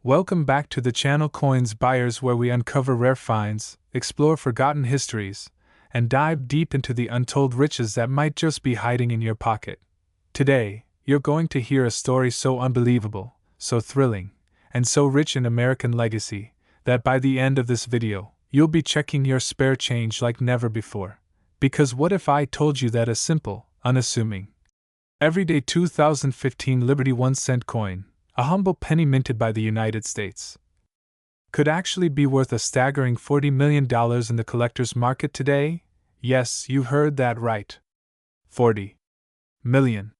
Welcome back to the channel Coins Buyers, where we uncover rare finds, explore forgotten histories, and dive deep into the untold riches that might just be hiding in your pocket. Today, you're going to hear a story so unbelievable, so thrilling, and so rich in American legacy, that by the end of this video, you'll be checking your spare change like never before. Because what if I told you that a simple, unassuming, everyday 2015 Liberty 1-cent coin, a humble penny minted by the United States, could actually be worth a staggering $40 million in the collector's market today? Yes, you heard that right. $40 million.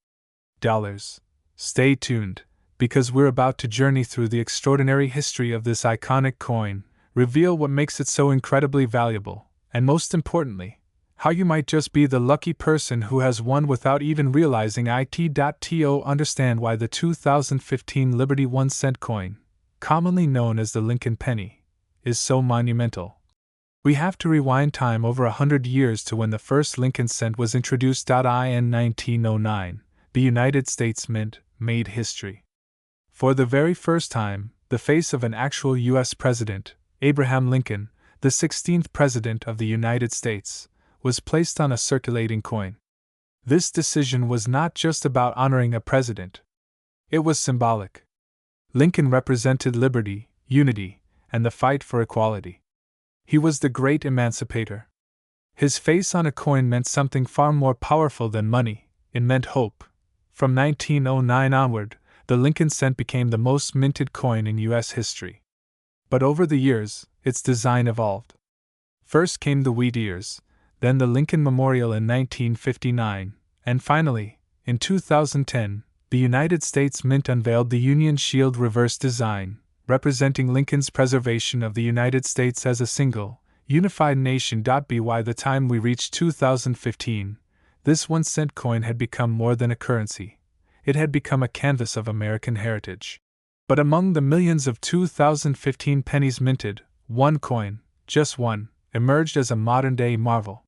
Stay tuned, because we're about to journey through the extraordinary history of this iconic coin, reveal what makes it so incredibly valuable, and most importantly, how you might just be the lucky person who has one without even realizing it. Understand why the 2015 Liberty 1-cent coin, commonly known as the Lincoln penny, is so monumental. We have to rewind time over 100 years to when the first Lincoln cent was introduced. In 1909, the United States Mint made history. For the very first time, the face of an actual U.S. president, Abraham Lincoln, the 16th President of the United States, was placed on a circulating coin. This decision was not just about honoring a president. It was symbolic. Lincoln represented liberty, unity, and the fight for equality. He was the great emancipator. His face on a coin meant something far more powerful than money. It meant hope. From 1909 onward, the Lincoln cent became the most minted coin in U.S. history. But over the years, its design evolved. First came the wheat ears, then the Lincoln Memorial in 1959, and finally, in 2010, the United States Mint unveiled the Union Shield reverse design, representing Lincoln's preservation of the United States as a single, unified nation. By the time we reached 2015, this 1-cent coin had become more than a currency. It had become a canvas of American heritage. But among the millions of 2015 pennies minted, one coin, just one, emerged as a modern-day marvel.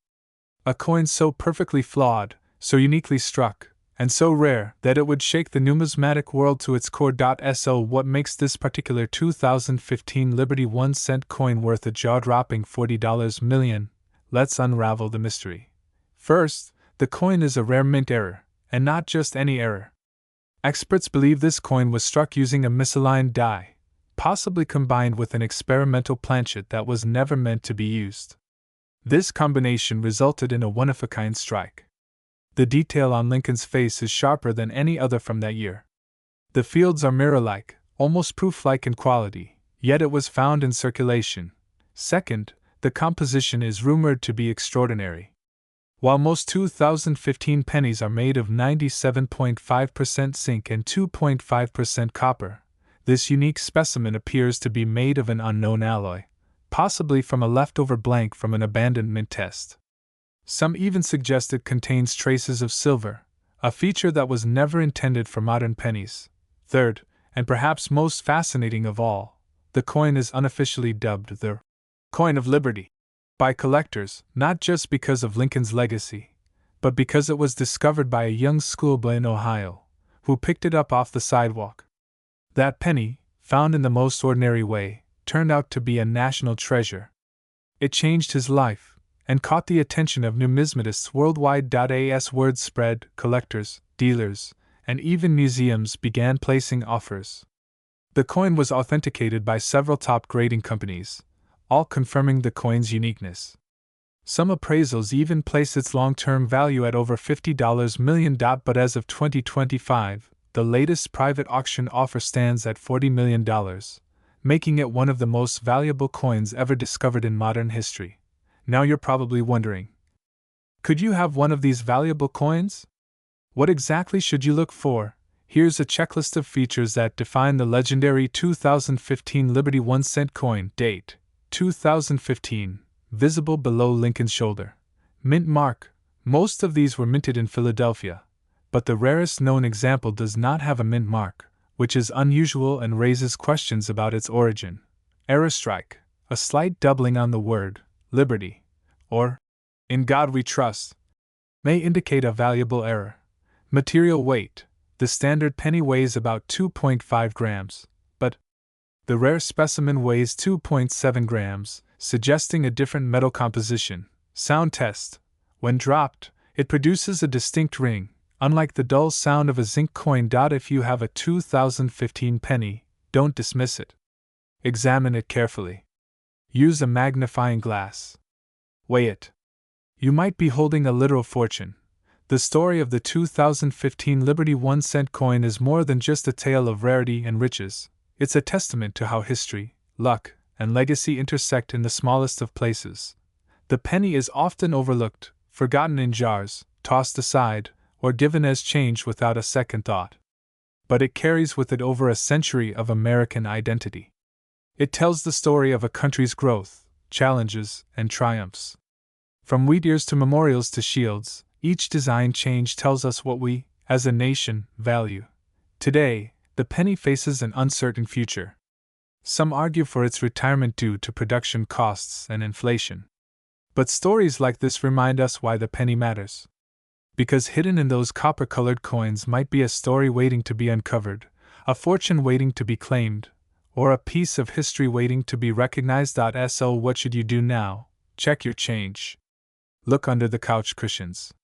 A coin so perfectly flawed, so uniquely struck, and so rare that it would shake the numismatic world to its core. So what makes this particular 2015 Liberty 1-cent coin worth a jaw-dropping $40 million? Let's unravel the mystery. First, the coin is a rare mint error, and not just any error. Experts believe this coin was struck using a misaligned die, possibly combined with an experimental planchet that was never meant to be used. This combination resulted in a one-of-a-kind strike. The detail on Lincoln's face is sharper than any other from that year. The fields are mirror-like, almost proof-like in quality, yet it was found in circulation. Second, the composition is rumored to be extraordinary. While most 2015 pennies are made of 97.5% zinc and 2.5% copper, this unique specimen appears to be made of an unknown alloy, possibly from a leftover blank from an abandoned mint test. Some even suggest it contains traces of silver, a feature that was never intended for modern pennies. Third, and perhaps most fascinating of all, the coin is unofficially dubbed the Coin of Liberty by collectors, not just because of Lincoln's legacy, but because it was discovered by a young schoolboy in Ohio, who picked it up off the sidewalk. That penny, found in the most ordinary way, turned out to be a national treasure. It changed his life, and caught the attention of numismatists worldwide. As word spread, collectors, dealers, and even museums began placing offers. The coin was authenticated by several top grading companies, all confirming the coin's uniqueness. Some appraisals even place its long-term value at over $50 million. But as of 2025, the latest private auction offer stands at $40 million. Making it one of the most valuable coins ever discovered in modern history. Now you're probably wondering, could you have one of these valuable coins? What exactly should you look for? Here's a checklist of features that define the legendary 2015 Liberty 1-cent coin. Date: 2015, visible below Lincoln's shoulder. Mint mark: most of these were minted in Philadelphia, but the rarest known example does not have a mint mark, which is unusual and raises questions about its origin. Error strike: a slight doubling on the word liberty, or in God we trust, may indicate a valuable error. Material weight: the standard penny weighs about 2.5 grams, but The rare specimen weighs 2.7 grams, suggesting a different metal composition. Sound test. When dropped, it produces a distinct ring, unlike the dull sound of a zinc coin. If you have a 2015 penny, don't dismiss it. Examine it carefully. Use a magnifying glass. Weigh it. You might be holding a literal fortune. The story of the 2015 Liberty 1-cent coin is more than just a tale of rarity and riches. It's a testament to how history, luck, and legacy intersect in the smallest of places. The penny is often overlooked, forgotten in jars, tossed aside, or given as change without a second thought. But it carries with it over a century of American identity. It tells the story of a country's growth, challenges, and triumphs. From wheat ears to memorials to shields, each design change tells us what we, as a nation, value. Today, the penny faces an uncertain future. Some argue for its retirement due to production costs and inflation. But stories like this remind us why the penny matters. Because hidden in those copper-colored coins might be a story waiting to be uncovered, a fortune waiting to be claimed, or a piece of history waiting to be recognized. So what should you do now? Check your change. Look under the couch cushions.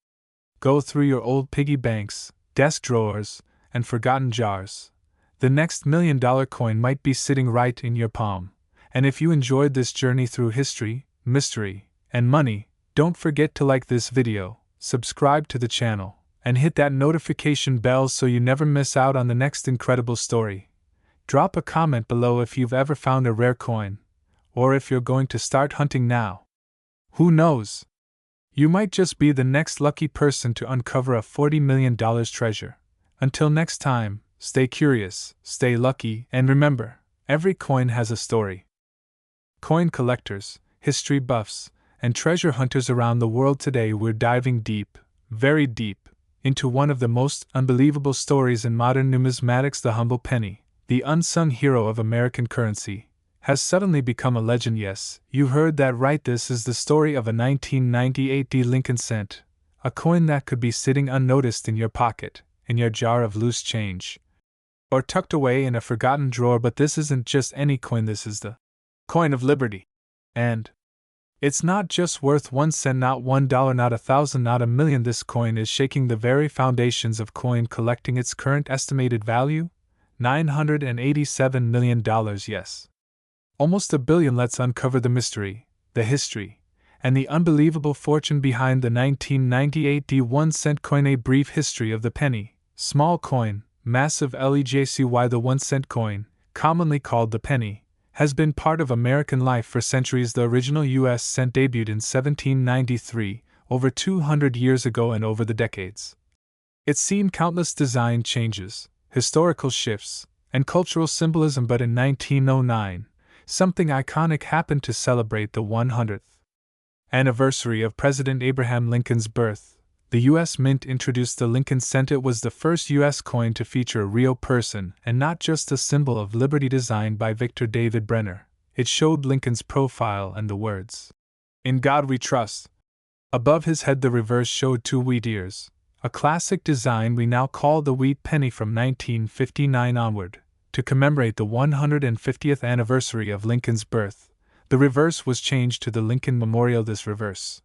Go through your old piggy banks, desk drawers, and forgotten jars. The next $1 million coin might be sitting right in your palm. And if you enjoyed this journey through history, mystery, and money, don't forget to like this video, subscribe to the channel, and hit that notification bell so you never miss out on the next incredible story. Drop a comment below if you've ever found a rare coin, or if you're going to start hunting now. Who knows? You might just be the next lucky person to uncover a $40 million treasure. Until next time, stay curious, stay lucky, and remember, every coin has a story. Coin collectors, history buffs, and treasure hunters around the world, today we're diving deep, very deep, into one of the most unbelievable stories in modern numismatics. The humble penny, the unsung hero of American currency, has suddenly become a legend. Yes, you heard that right. This is the story of a 1998 Lincoln cent, a coin that could be sitting unnoticed in your pocket, in your jar of loose change, or tucked away in a forgotten drawer. But this isn't just any coin, this is the coin of liberty. And it's not just worth 1 cent, not $1, not 1,000, not a million. This coin is shaking the very foundations of coin collecting. Its current estimated value? $987 million, yes. Almost $1 billion. Let's uncover the mystery, the history, and the unbelievable fortune behind the 1998 1 cent coin. A brief history of the penny. Small coin, massive legacy. Why the 1 cent coin, commonly called the penny, has been part of American life for centuries. The original U.S. cent debuted in 1793, over 200 years ago, and over the decades, it's seen countless design changes, historical shifts, and cultural symbolism. But in 1909, something iconic happened. To celebrate the 100th anniversary of President Abraham Lincoln's birth, the U.S. Mint introduced the Lincoln cent. It was the first U.S. coin to feature a real person and not just a symbol of liberty. Designed by Victor David Brenner, it showed Lincoln's profile and the words, "In God We Trust." Above his head, the reverse showed 2 wheat ears, a classic design we now call the wheat penny. From 1959 onward, to commemorate the 150th anniversary of Lincoln's birth, the reverse was changed to the Lincoln Memorial. This reverse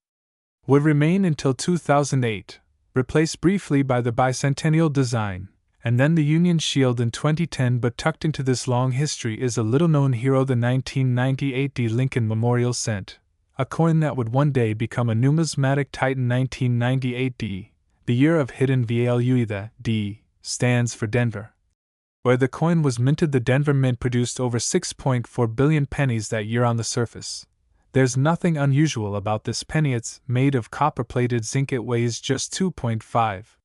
would remain until 2008, replaced briefly by the Bicentennial design, and then the Union Shield in 2010. But tucked into this long history is a little-known hero, the 1998 Lincoln Memorial cent, a coin that would one day become a numismatic titan. 1998 the year of hidden value. The D stands for Denver. Where the coin was minted, the Denver Mint produced over 6.4 billion pennies that year. On the surface, there's nothing unusual about this penny. It's made of copper-plated zinc. It weighs just 2.5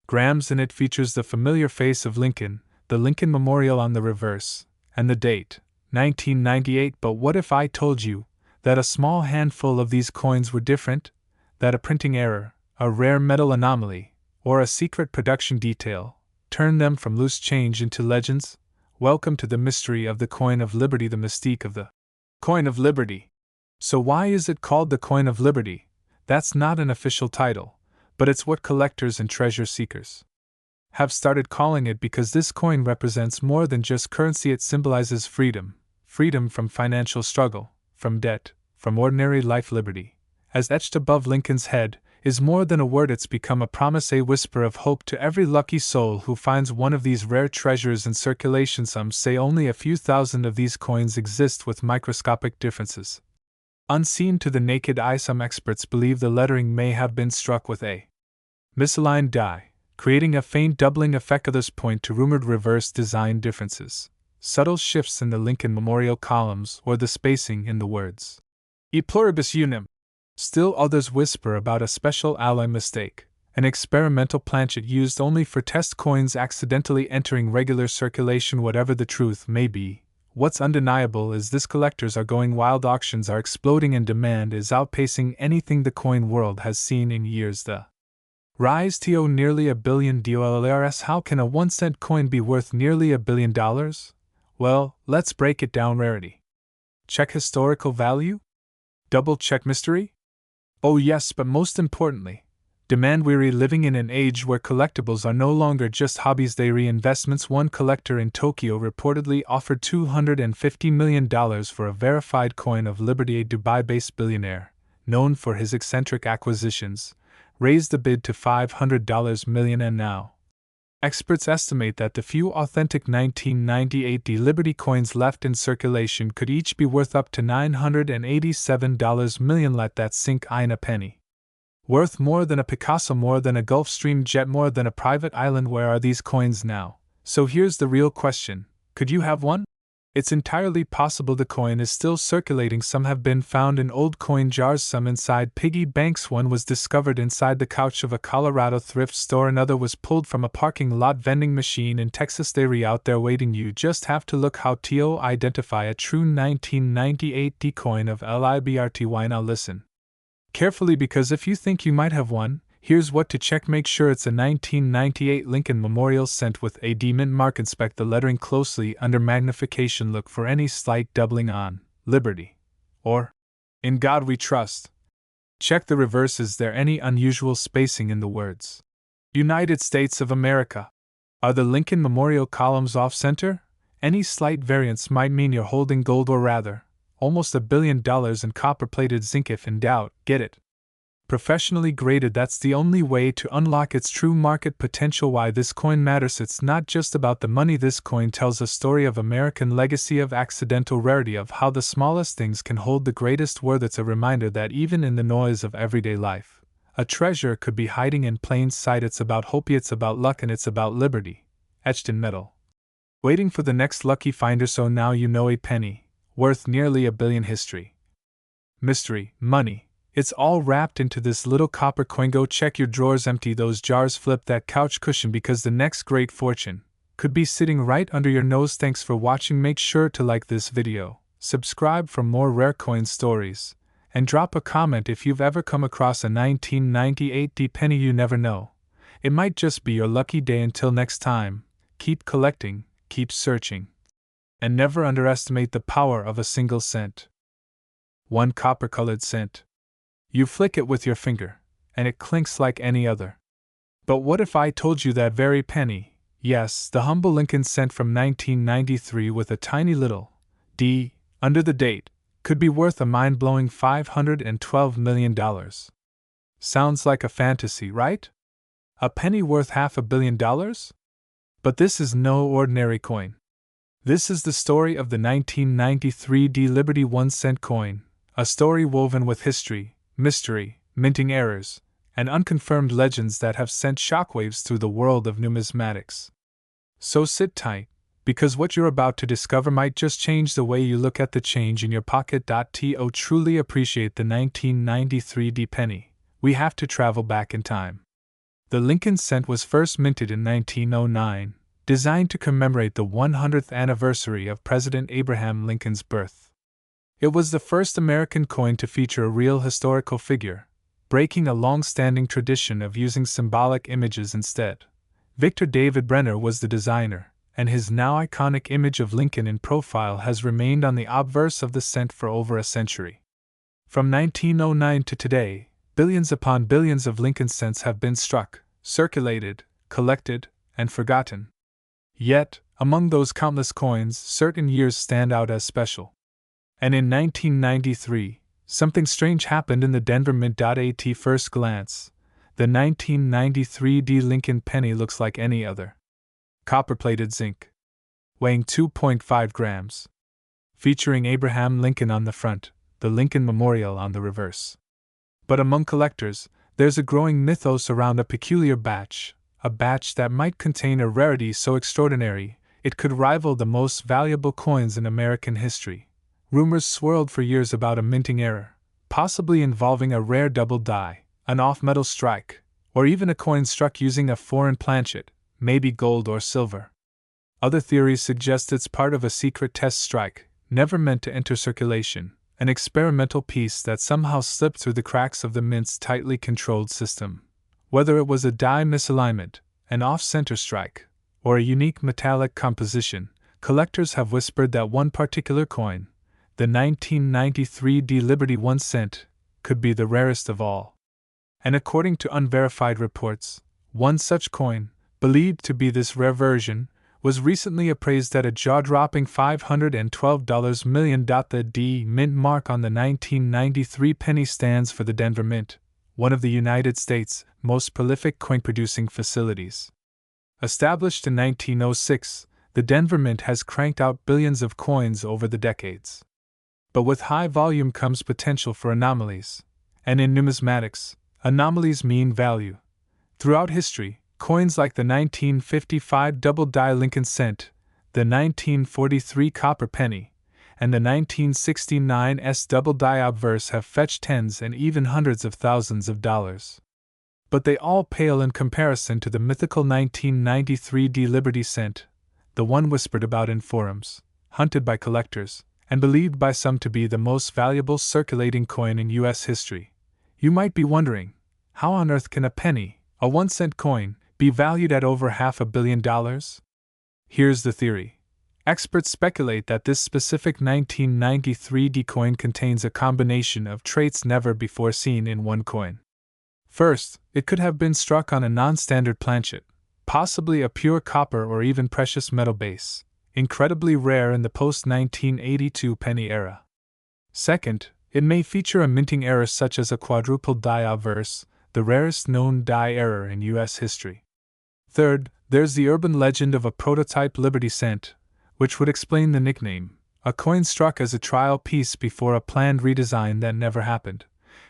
grams, and it features the familiar face of Lincoln, the Lincoln Memorial on the reverse, and the date, 1998. But what if I told you that a small handful of these coins were different? That a printing error, a rare metal anomaly, or a secret production detail turned them from loose change into legends? Welcome to the mystery of the coin of liberty, the mystique of the coin of liberty. So why is it called the coin of liberty? That's not an official title, but it's what collectors and treasure seekers have started calling it because this coin represents more than just currency. It symbolizes freedom. Freedom from financial struggle, from debt, from ordinary life. Liberty, as etched above Lincoln's head, is more than a word. It's become a promise, a whisper of hope to every lucky soul who finds one of these rare treasures in circulation. Some say only a few thousand of these coins exist, with microscopic differences unseen to the naked eye. Some experts believe the lettering may have been struck with a misaligned die, creating a faint doubling effect. Others point to rumored reverse design differences, subtle shifts in the Lincoln Memorial columns, or the spacing in the words E pluribus unum. Still others whisper about a special alloy mistake, an experimental planchet used only for test coins accidentally entering regular circulation. Whatever the truth may be, what's undeniable is this: collectors are going wild, auctions are exploding, and demand is outpacing anything the coin world has seen in years. The rise to nearly $1 billion dollars. How can a 1-cent coin be worth nearly $1 billion? Well, let's break it down. Rarity. Check historical value? Double check mystery? Oh yes, but most importantly, demand-weary. Living in an age where collectibles are no longer just hobbies, they reinvestments. One collector in Tokyo reportedly offered $250 million for a verified coin of Liberty. A Dubai-based billionaire, known for his eccentric acquisitions, raised the bid to $500 million, and now experts estimate that the few authentic 1998 Liberty coins left in circulation could each be worth up to $987 million. Let that sink in. A penny worth more than a Picasso, more than a Gulfstream jet, more than a private island. Where are these coins now? So here's the real question: could you have one? It's entirely possible the coin is still circulating. Some have been found in old coin jars, some inside piggy banks. One was discovered inside the couch of a Colorado thrift store. Another was pulled from a parking lot vending machine in Texas. They're out there waiting. You just have to look. How to identify a true 1998 coin of Liberty. Now listen carefully, because if you think you might have one, here's what to check. Make sure it's a 1998 Lincoln Memorial cent with a D mint mark. Inspect the lettering closely under magnification. Look for any slight doubling on Liberty or In God We Trust. Check the reverse. Is there any unusual spacing in the words United States of America? Are the Lincoln Memorial columns off center? Any slight variance might mean you're holding gold, or rather, almost $1 billion in copper-plated zinc. If in doubt, get it professionally graded. That's the only way to unlock its true market potential. Why this coin matters: it's not just about the money. This coin tells a story of American legacy, of accidental rarity, of how the smallest things can hold the greatest worth. It's a reminder that even in the noise of everyday life, a treasure could be hiding in plain sight. It's about hope, it's about luck, and it's about liberty, etched in metal, waiting for the next lucky finder. So now you know: a penny worth nearly $1 billion. History, mystery, money, it's all wrapped into this little copper coin. Go check your drawers, empty those jars, flip that couch cushion, because the next great fortune could be sitting right under your nose. Thanks for watching. Make sure to like this video, subscribe for more rare coin stories, and drop a comment if you've ever come across a 1998 penny. You never know, it might just be your lucky day. Until next time, keep collecting, keep searching, and never underestimate the power of a single cent. One copper-colored cent. You flick it with your finger, and it clinks like any other. But what if I told you that very penny, yes, the humble Lincoln cent from 1993 with a tiny little D under the date, could be worth a mind-blowing $512 million? Sounds like a fantasy, right? A penny worth $500 million? But this is no ordinary coin. This is the story of the 1993 Liberty 1-cent coin, a story woven with history, mystery, minting errors, and unconfirmed legends that have sent shockwaves through the world of numismatics. So sit tight, because what you're about to discover might just change the way you look at the change in your pocket. To truly appreciate the 1993 penny, we have to travel back in time. The Lincoln cent was first minted in 1909, designed to commemorate the 100th anniversary of President Abraham Lincoln's birth. It was the first American coin to feature a real historical figure, breaking a long-standing tradition of using symbolic images instead. Victor David Brenner was the designer, and his now iconic image of Lincoln in profile has remained on the obverse of the cent for over a century. From 1909 to today, billions upon billions of Lincoln cents have been struck, circulated, collected, and forgotten. Yet, among those countless coins, certain years stand out as special. And in 1993, something strange happened in the Denver Mint. At first glance, the 1993 D. Lincoln penny looks like any other. Copper-plated zinc, weighing 2.5 grams. Featuring Abraham Lincoln on the front, the Lincoln Memorial on the reverse. But among collectors, there's a growing mythos around a peculiar batch, a batch that might contain a rarity so extraordinary it could rival the most valuable coins in American history. Rumors swirled for years about a minting error, possibly involving a rare double die, an off-metal strike, or even a coin struck using a foreign planchet, maybe gold or silver. Other theories suggest it's part of a secret test strike, never meant to enter circulation, an experimental piece that somehow slipped through the cracks of the Mint's tightly controlled system. Whether it was a die misalignment, an off-center strike, or a unique metallic composition, collectors have whispered that one particular coin, the 1993 D. Liberty 1 cent, could be the rarest of all. And according to unverified reports, one such coin, believed to be this rare version, was recently appraised at a jaw-dropping $512 million. The D Mint mark on the 1993 penny stands for the Denver Mint, one of the United States' most prolific coin-producing facilities. Established in 1906, the Denver Mint has cranked out billions of coins over the decades. But with high volume comes potential for anomalies, and in numismatics, anomalies mean value. Throughout history, coins like the 1955 double-die Lincoln cent, the 1943 copper penny, and the 1969 double-die obverse have fetched tens and even hundreds of thousands of dollars. But they all pale in comparison to the mythical 1993 D. Liberty cent, the one whispered about in forums, hunted by collectors, and believed by some to be the most valuable circulating coin in U.S. history. You might be wondering, how on earth can a penny, a 1-cent coin, be valued at over $500 million? Here's the theory. Experts speculate that this specific 1993 D coin contains a combination of traits never before seen in one coin. First, it could have been struck on a non-standard planchet, possibly a pure copper or even precious metal base, incredibly rare in the post-1982 penny era. Second, it may feature a minting error such as a quadruple die obverse, the rarest known die error in U.S. history. Third, there's the urban legend of a prototype Liberty cent, which would explain the nickname, a coin struck as a trial piece before a planned redesign that never happened.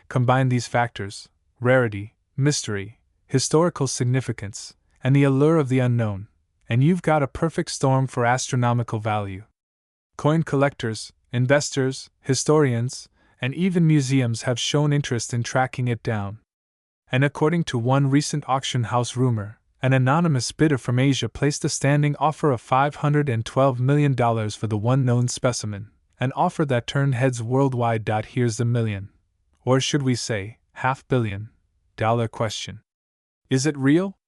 Combine these factors, rarity, mystery, historical significance, and the allure of the unknown, and you've got a perfect storm for astronomical value. Coin collectors, investors, historians, and even museums have shown interest in tracking it down. And according to one recent auction house rumor, an anonymous bidder from Asia placed a standing offer of $512 million for the one known specimen, an offer that turned heads worldwide. Here's the million, or should we say, $500 million question. Is it real?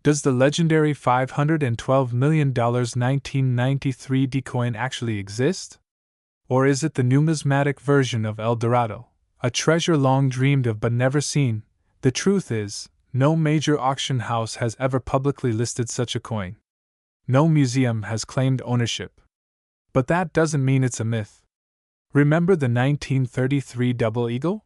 Does the legendary $512 million 1993 D coin actually exist? Or is it the numismatic version of El Dorado, a treasure long dreamed of but never seen? The truth is, no major auction house has ever publicly listed such a coin. No museum has claimed ownership. But that doesn't mean it's a myth. Remember the 1933 Double Eagle?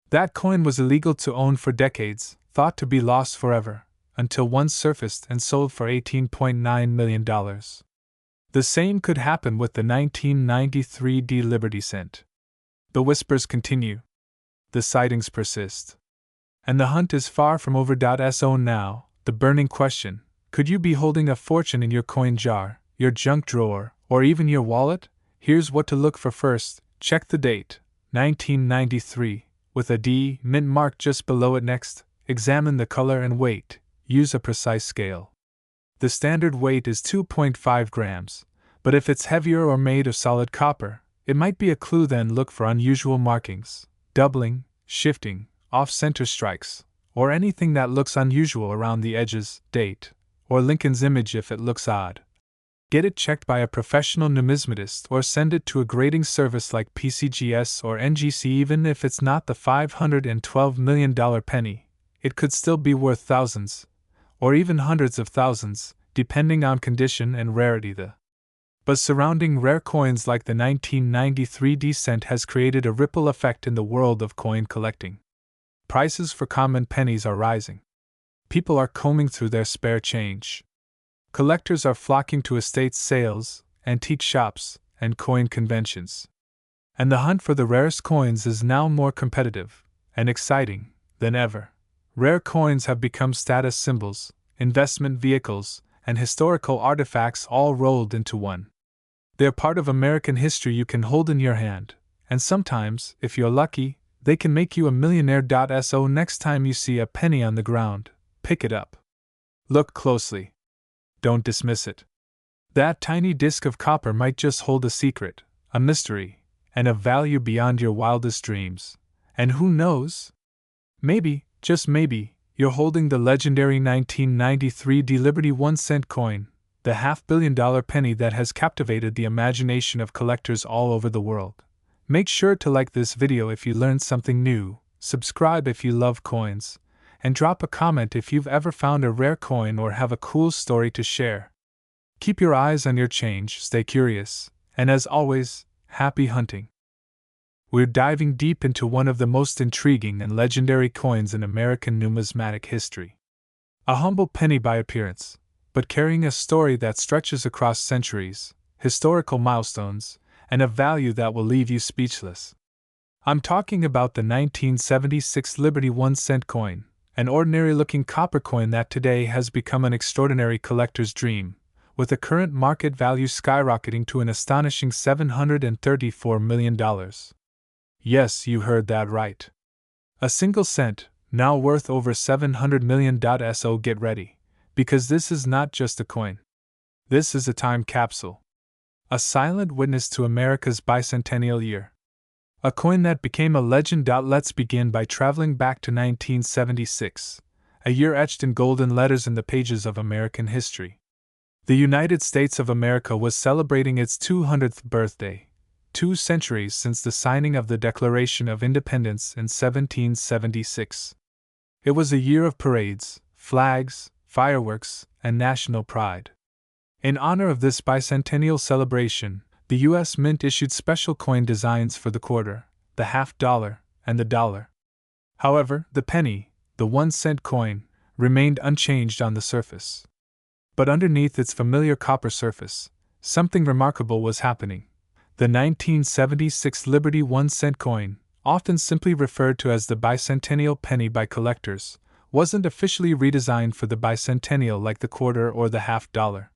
That coin was illegal to own for decades, thought to be lost forever, until one surfaced and sold for $18.9 million. The same could happen with the 1993 D. Liberty cent. The whispers continue. The sightings persist. And the hunt is far from over. So now, the burning question, could you be holding a fortune in your coin jar, your junk drawer, or even your wallet? Here's what to look for first. Check the date, 1993, with a D Mint mark just below it. Next, examine the color and weight. Use a precise scale. The standard weight is 2.5 grams, but if it's heavier or made of solid copper, it might be a clue. Then look for unusual markings, doubling, shifting, off-center strikes, or anything that looks unusual around the edges. Date, or Lincoln's image if it looks odd. Get it checked by a professional numismatist or send it to a grading service like PCGS or NGC. Even if it's not the $512 million penny, it could still be worth thousands, or even hundreds of thousands, depending on condition and rarity. The buzz surrounding rare coins like the 1993 cent has created a ripple effect in the world of coin collecting. Prices for common pennies are rising. People are combing through their spare change. Collectors are flocking to estate sales, antique shops, and coin conventions. And the hunt for the rarest coins is now more competitive and exciting than ever. Rare coins have become status symbols, investment vehicles, and historical artifacts all rolled into one. They're part of American history you can hold in your hand, and sometimes, if you're lucky, they can make you a millionaire. So next time you see a penny on the ground, pick it up. Look closely. Don't dismiss it. That tiny disc of copper might just hold a secret, a mystery, and a value beyond your wildest dreams. And who knows? Maybe, just maybe, you're holding the legendary 1993 Liberty 1-cent coin, the $500 million penny that has captivated the imagination of collectors all over the world. Make sure to like this video if you learned something new, subscribe if you love coins, and drop a comment if you've ever found a rare coin or have a cool story to share. Keep your eyes on your change, stay curious, and as always, happy hunting. We're diving deep into one of the most intriguing and legendary coins in American numismatic history. A humble penny by appearance, but carrying a story that stretches across centuries, historical milestones, and a value that will leave you speechless. I'm talking about the 1976 Liberty 1-cent coin, an ordinary-looking copper coin that today has become an extraordinary collector's dream, with the current market value skyrocketing to an astonishing $734 million. Yes, you heard that right. A single cent, now worth over $700 million. So get ready, because this is not just a coin. This is a time capsule. A silent witness to America's bicentennial year. A coin that became a legend. Let's begin by traveling back to 1976, a year etched in golden letters in the pages of American history. The United States of America was celebrating its 200th birthday, 2 centuries since the signing of the Declaration of Independence in 1776. It was a year of parades, flags, fireworks, and national pride. In honor of this bicentennial celebration, the U.S. Mint issued special coin designs for the quarter, the $50, and the dollar. However, the penny, the 1-cent coin, remained unchanged on the surface. But underneath its familiar copper surface, something remarkable was happening. The 1976 Liberty 1-cent coin, often simply referred to as the Bicentennial penny by collectors, wasn't officially redesigned for the bicentennial like the quarter or the $50.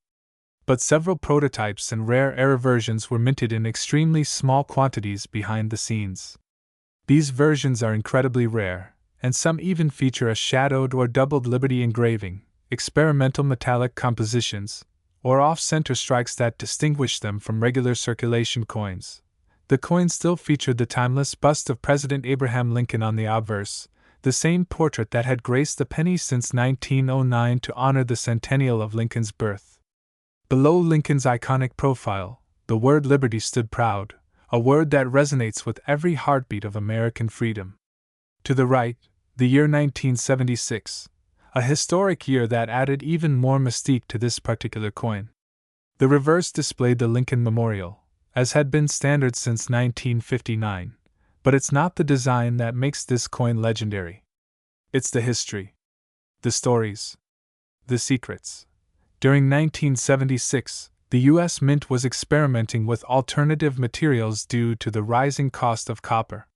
But several prototypes and rare era versions were minted in extremely small quantities behind the scenes. These versions are incredibly rare, and some even feature a shadowed or doubled Liberty engraving, experimental metallic compositions, or off-center strikes that distinguish them from regular circulation coins. The coin still featured the timeless bust of President Abraham Lincoln on the obverse, the same portrait that had graced the penny since 1909 to honor the centennial of Lincoln's birth. Below Lincoln's iconic profile, the word liberty stood proud, a word that resonates with every heartbeat of American freedom. To the right, the year 1976, a historic year that added even more mystique to this particular coin. The reverse displayed the Lincoln Memorial, as had been standard since 1959, but it's not the design that makes this coin legendary. It's the history, the stories, the secrets. During 1976, the U.S. Mint was experimenting with alternative materials due to the rising cost of copper.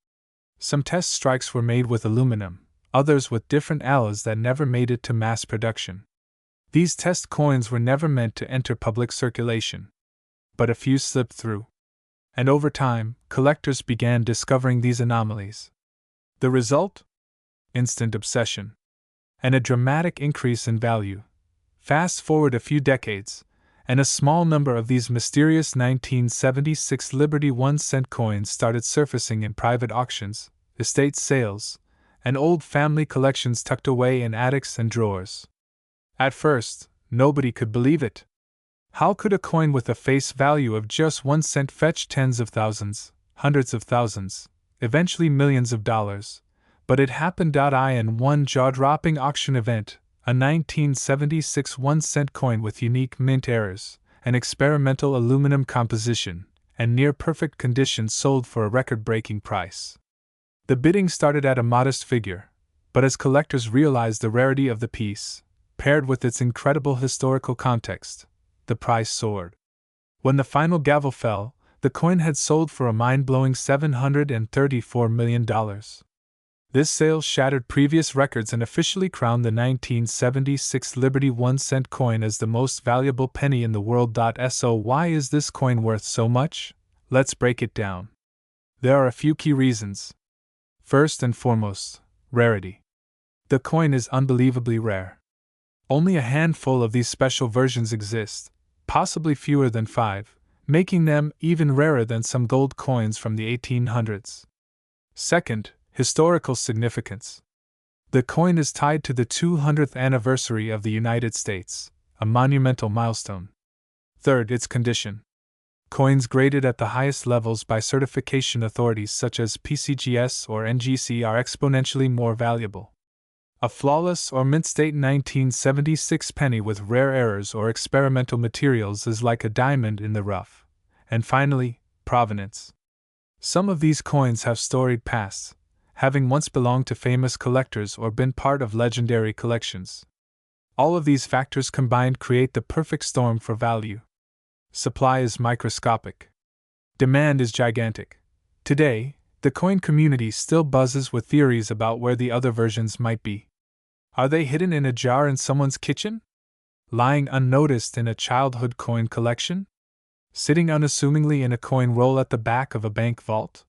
Some test strikes were made with aluminum, others with different alloys that never made it to mass production. These test coins were never meant to enter public circulation. But a few slipped through. And over time, collectors began discovering these anomalies. The result? Instant obsession. And a dramatic increase in value. Fast forward a few decades, and a small number of these mysterious 1976 Liberty 1-cent coins started surfacing in private auctions, estate sales, and old family collections tucked away in attics and drawers. At first, nobody could believe it. How could a coin with a face value of just 1 cent fetch tens of thousands, hundreds of thousands, eventually millions of dollars? But it happened. In one jaw-dropping auction event, a 1976 1-cent coin with unique mint errors, an experimental aluminum composition, and near-perfect condition sold for a record-breaking price. The bidding started at a modest figure, but as collectors realized the rarity of the piece, paired with its incredible historical context, the price soared. When the final gavel fell, the coin had sold for a mind-blowing $734 million. This sale shattered previous records and officially crowned the 1976 Liberty 1-cent coin as the most valuable penny in the world. So why is this coin worth so much? Let's break it down. There are a few key reasons. First and foremost, rarity. The coin is unbelievably rare. Only a handful of these special versions exist, possibly fewer than 5, making them even rarer than some gold coins from the 1800s. Second, historical significance. The coin is tied to the 200th anniversary of the United States, a monumental milestone. Third, its condition. Coins graded at the highest levels by certification authorities such as PCGS or NGC are exponentially more valuable. A flawless or mint-state 1976 penny with rare errors or experimental materials is like a diamond in the rough. And finally, provenance. Some of these coins have storied pasts, having once belonged to famous collectors or been part of legendary collections. All of these factors combined create the perfect storm for value. Supply is microscopic. Demand is gigantic. Today, the coin community still buzzes with theories about where the other versions might be. Are they hidden in a jar in someone's kitchen? Lying unnoticed in a childhood coin collection? Sitting unassumingly in a coin roll at the back of a bank vault?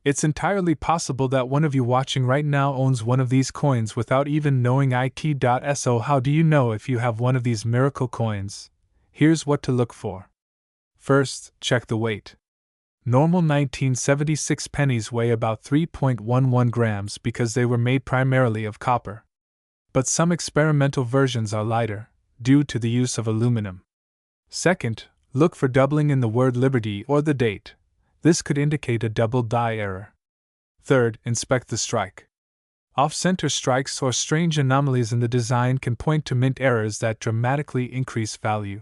It's entirely possible that one of you watching right now owns one of these coins without even knowing it. So how do you know if you have one of these miracle coins? Here's what to look for. First, check the weight. Normal 1976 pennies weigh about 3.11 grams because they were made primarily of copper. But some experimental versions are lighter, due to the use of aluminum. Second, look for doubling in the word Liberty or the date. This could indicate a double die error. Third, inspect the strike. Off-center strikes or strange anomalies in the design can point to mint errors that dramatically increase value.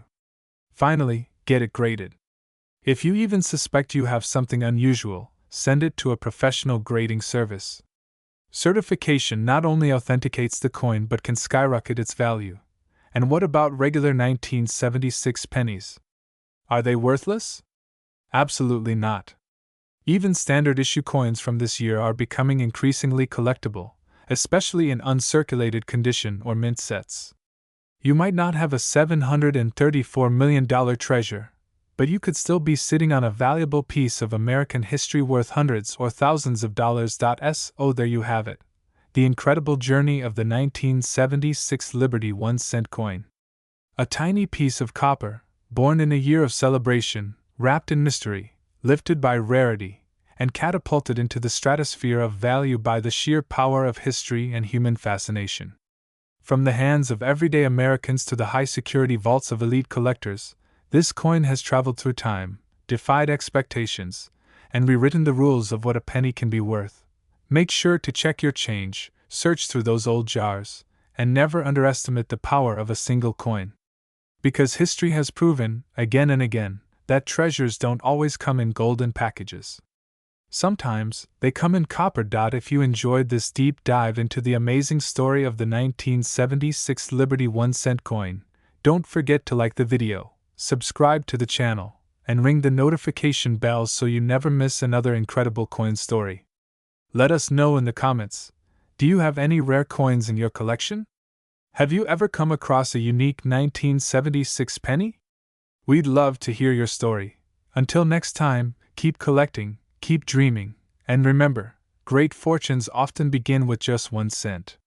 Finally, get it graded. If you even suspect you have something unusual, send it to a professional grading service. Certification not only authenticates the coin but can skyrocket its value. And what about regular 1976 pennies? Are they worthless? Absolutely not. Even standard issue coins from this year are becoming increasingly collectible, especially in uncirculated condition or mint sets. You might not have a $734 million treasure, but you could still be sitting on a valuable piece of American history worth hundreds or thousands of dollars. So there you have it. The incredible journey of the 1976 Liberty 1-cent coin. A tiny piece of copper, born in a year of celebration, wrapped in mystery, lifted by rarity, and catapulted into the stratosphere of value by the sheer power of history and human fascination. From the hands of everyday Americans to the high-security vaults of elite collectors, this coin has traveled through time, defied expectations, and rewritten the rules of what a penny can be worth. Make sure to check your change, search through those old jars, and never underestimate the power of a single coin. Because history has proven, again and again, that treasures don't always come in golden packages. Sometimes, they come in copper. If you enjoyed this deep dive into the amazing story of the 1976 Liberty 1-cent coin, don't forget to like the video, subscribe to the channel, and ring the notification bell so you never miss another incredible coin story. Let us know in the comments, do you have any rare coins in your collection? Have you ever come across a unique 1976 penny? We'd love to hear your story. Until next time, keep collecting, keep dreaming, and remember, great fortunes often begin with just 1 cent.